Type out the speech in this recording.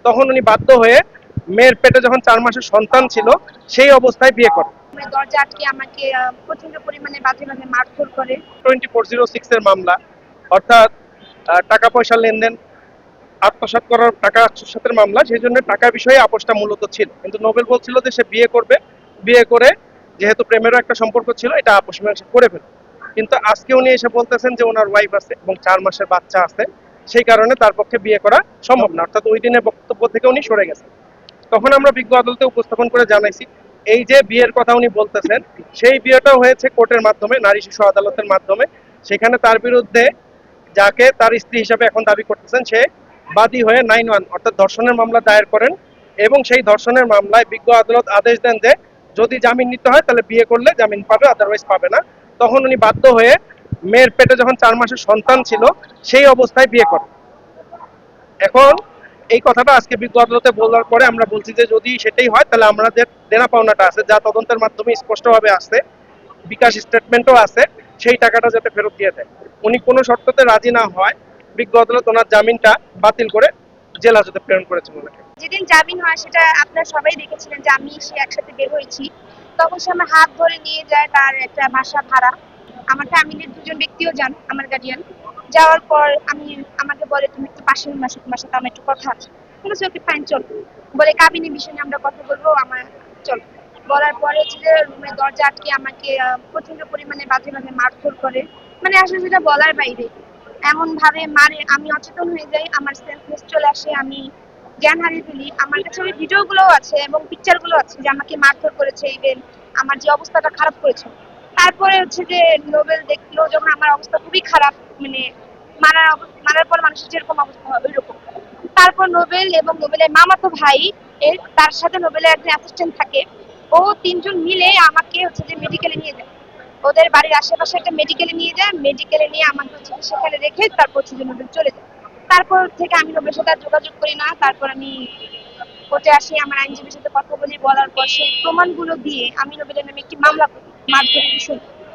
তখন উনি বাধ্য হয়ে মেয়ের পেটে যখন 4 মাসের সন্তান ছিল সেই অবস্থায় বিয়ে করেন। দরজা আটকে আমাকে প্রচন্ড পরিমাণে বাজে বাজে মারধর করে। 2406 এর মামলা, অর্থাৎ টাকা পয়সা লেনদেন আত্মসাৎ করার টাকা আত্মসাতের মামলা, সেই জন্য টাকা বিষয়ে আপোষটা মূলত ছিল। কিন্তু নোবেল বলছিল যে সে বিয়ে করবে, বিয়ে করে যেহেতু প্রেমেরও একটা সম্পর্ক ছিল এটা আপোষ মীমাংসা করে ফেলবে। কিন্তু আজকে উনি এসে বলতেছেন যে ওনার ওয়াইফ আছে এবং 4 মাসের বাচ্চা আছে, সেই কারণে তার পক্ষে বিয়ে করা সম্ভব না, অর্থাৎ ওই দিনের বক্তব্য থেকে উনি সরে গেছেন। তখন আমরা বিজ্ঞ আদালতে উপস্থাপন করে জানাইছি এই যে বিয়ের কথা উনি বলতেছেন সেই বিয়েটা হয়েছে কোর্টের মাধ্যমে, নারী শিশু আদালতের মাধ্যমে। সেখানে তার বিরুদ্ধে যাকে তার স্ত্রী হিসাবে এখন দাবি করতেছেন সে বাদী হয়ে 9-1 অর্থাৎ ধর্ষণের মামলা দায়ের করেন এবং সেই ধর্ষণের মামলায় বিজ্ঞ আদালত আদেশ দেন যে যদি জামিন নিতে হয় তাহলে বিয়ে করলে জামিন পাবে, আদারওয়াইজ পাবে না। তখন উনি বাধ্য হয়ে মেয়ের পেটে যখন 4 মাসের সন্তান ছিল সেই অবস্থায় বিয়ে করেন। এখন এই কথাটা আজকে বিজ্ঞ আদালতে বলার পরে আমরা বলছি যে যদি সেটাই হয় তাহলে আমাদের দেনা পাওনাটা আছে যা তদন্তের মাধ্যমে স্পষ্টভাবে আসছে, বিকাশ স্টেটমেন্টও আছে, সেই টাকাটা যাতে ফেরত দিয়ে দেয়। উনি কোনো শর্ততে রাজি না হয় বিজ্ঞ আদালত ওনার জামিনটা বাতিল করে জেল হাজতে প্রেরণ করেছেন ওনাকে। যেদিন জামিন হয় সেটা আপনারা সবাই দেখেছিলেন যে আমি সে একসাথে বের হয়েছি। তখন সে আমার হাত ধরে নিয়ে যায় তার একটা বাসা ভাড়া। আমার ফ্যামিলির দুজন ব্যক্তিও যান, আমার গার্ডিয়ান। যাওয়ার পর আমাকে বলে তুমি একটু পাশে রুমে আসো, তোমার সাথে আমার একটু কথা আছে। বলেছি ওকে ফাইন, চল। বলে কাবিনী বিষয় নিয়ে আমরা কথা বলবো, আমার চল। বলার পরে হচ্ছে যে রুমের দরজা আটকে আমাকে প্রচন্ড পরিমাণে বাজে বাজে মারধর করে। মানে আসলে সেটা বলার বাইরে। এমন ভাবে মারে আমি অচেতন হয়ে যাই, আমার সেন্সলেস চলে আসে, আমি জ্ঞান হারিয়ে ফেলি। আমার কাছে ওই ভিডিওগুলোও আছে এবং পিকচারগুলো আছে যে আমাকে মারধর করেছে, ইভেন আমার যে অবস্থাটা খারাপ করেছে। তারপরে হচ্ছে যে নোবেল দেখলো যখন আমার অবস্থা খুবই খারাপ, মানে মারার পর মানুষের যেরকম অবস্থা হবে ওইরকম। তারপর নোবেল এবং নোবেলের মামাতো ভাই তার সাথে নোবেলের একজন অ্যাসিস্ট্যান্ট থাকে, ও তিনজন মিলে আমাকে হচ্ছে যে মেডিকেলে নিয়ে যায়। ওদের বাড়ির আশেপাশে একটা মেডিকেলে নিয়ে যায়, মেডিকেলে নিয়ে আমাকে হচ্ছে সেখানে রেখে তারপর হচ্ছে যে নোবেল চলে যায়। তারপর থেকে আমি নোবেলের সাথে আর যোগাযোগ করি না। তারপর আমি কোর্টে আসি, আমার আইনজীবীর সাথে কথা বলি, বলার পর সেই প্রমাণগুলো দিয়ে আমি নোবেলের নামে একটি মামলা করি মারধরের বিষয়ে।